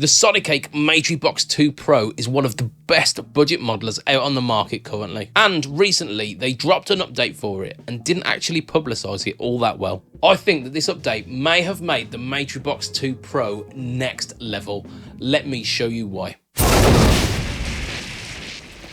The Sonicake Matribox 2 Pro is one of the best budget modelers out on the market currently, and recently they dropped an update for it and didn't actually publicise it all that well. I think that this update may have made the Matribox 2 Pro next level. Let me show you why.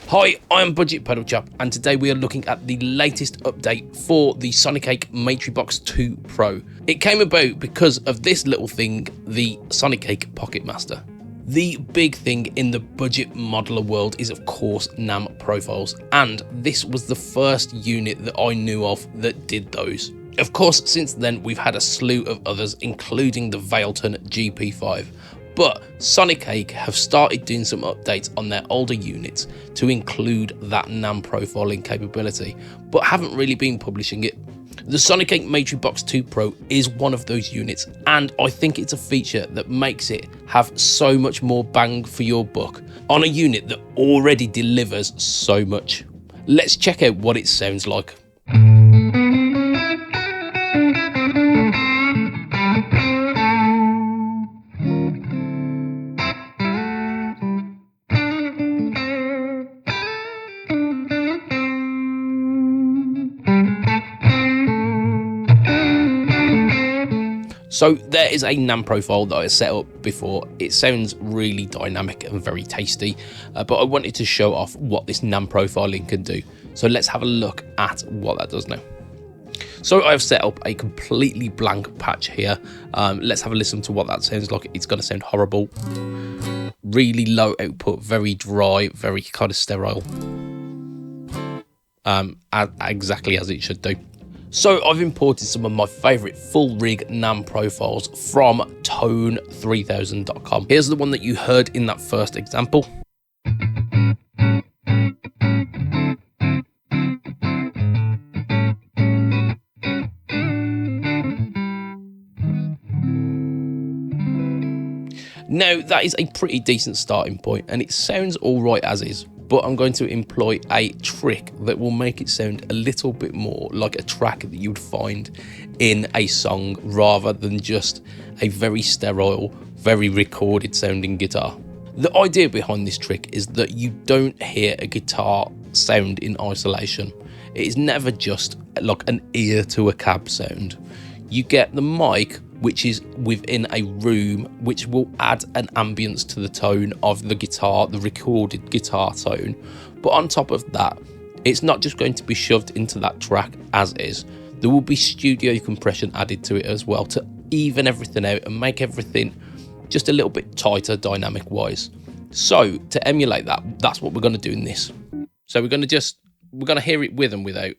Hi, I'm BudgetPedalChap, and today we are looking at the latest update for the Sonicake Matribox 2 Pro. It came about because of this little thing, the Sonicake Pocket Master. The big thing in the budget modeler world is of course NAM profiles, and this was the first unit that I knew of that did those. Of course, since then we've had a slew of others, including the Vailton GP5. But Sonicake have started doing some updates on their older units to include that NAM profiling capability, but haven't really been publishing it. The Sonicake Matribox 2 Pro is one of those units, and I think it's a feature that makes it have so much more bang for your buck on a unit that already delivers so much. Let's check out what it sounds like. So there is a NAM profile that I set up before. It sounds really dynamic and very tasty, but I wanted to show off what this NAM profiling can do. So let's have a look at what that does now. So I've set up a completely blank patch here. Let's have a listen to what that sounds like. It's going to sound horrible. Really low output, very dry, very kind of sterile. Exactly as it should do. So I've imported some of my favourite full rig NAM profiles from tone3000.com. Here's the one that you heard in that first example. Now that is a pretty decent starting point and it sounds alright as is. But I'm going to employ a trick that will make it sound a little bit more like a track that you would find in a song rather than just a very sterile, very recorded sounding guitar. The idea behind this trick is that you don't hear a guitar sound in isolation. It is never just like an ear to a cab sound. You get the mic, which is within a room, which will add an ambience to the tone of the guitar, the recorded guitar tone. But on top of that, it's not just going to be shoved into that track as is. There will be studio compression added to it as well to even everything out and make everything just a little bit tighter dynamic wise. So to emulate that, that's what we're going to do in this. So we're going to hear it with and without.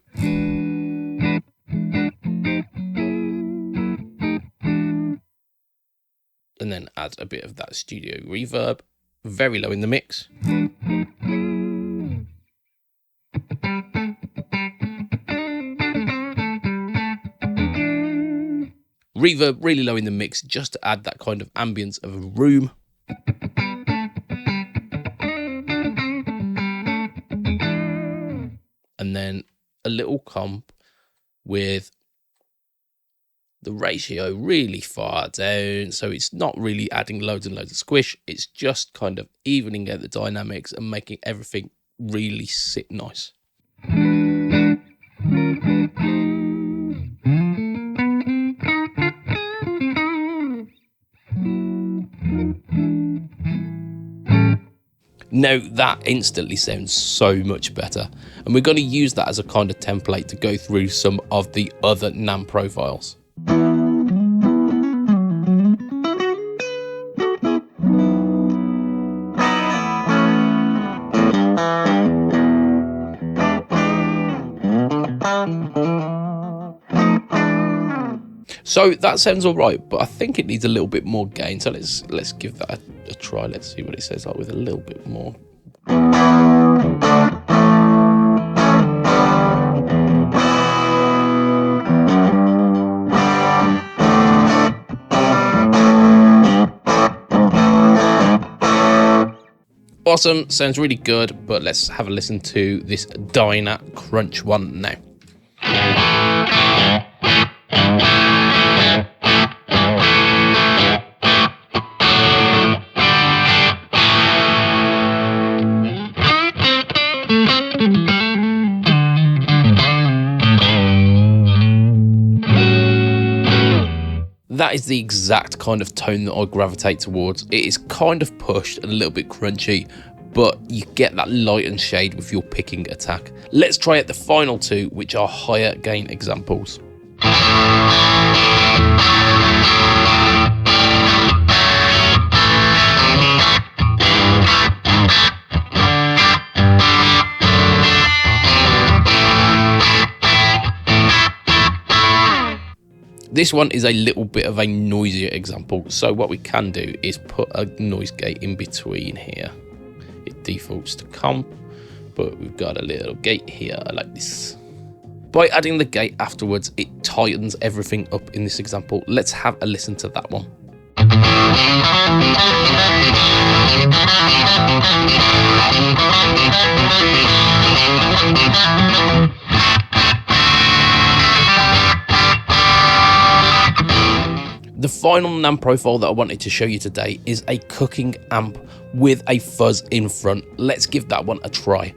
And then add a bit of that studio reverb, very low in the mix. Reverb really low in the mix, just to add that kind of ambience of a room. And then a little comp with the ratio really far down, so it's not really adding loads and loads of squish. It's just kind of evening out the dynamics and making everything really sit nice. Now that instantly sounds so much better, and we're going to use that as a kind of template to go through some of the other NAM profiles. So that sounds all right, but I think it needs a little bit more gain. So let's give that a try. Let's see what it says like with a little bit more. Awesome, sounds really good, but let's have a listen to this Dyna Crunch one now. that is the exact kind of tone that I gravitate towards. It is kind of pushed and a little bit crunchy, but you get that light and shade with your picking attack. Let's try out the final two, which are higher gain examples. This one is a little bit of a noisier example, so what we can do is put a noise gate in between here. It defaults to comp, but we've got a little gate here like this. By adding the gate afterwards, it tightens everything up in this example. Let's have a listen to that one. The final NAM profile that I wanted to show you today is a cooking amp with a fuzz in front. Let's give that one a try.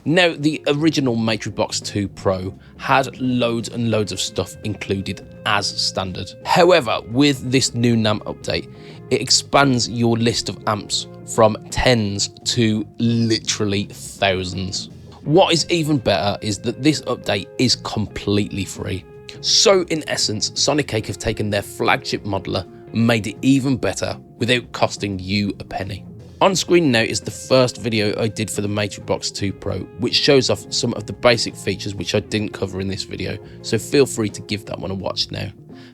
Now, the original Matribox 2 Pro had loads and loads of stuff included as standard. However, with this new NAM update, it expands your list of amps from tens to literally thousands. What is even better is that this update is completely free. So in essence, Sonicake have taken their flagship modeler and made it even better without costing you a penny. On screen now is the first video I did for the Matribox 2 Pro, which shows off some of the basic features which I didn't cover in this video, so feel free to give that one a watch now.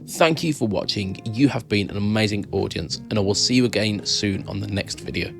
Thank you for watching, you have been an amazing audience, and I will see you again soon on the next video.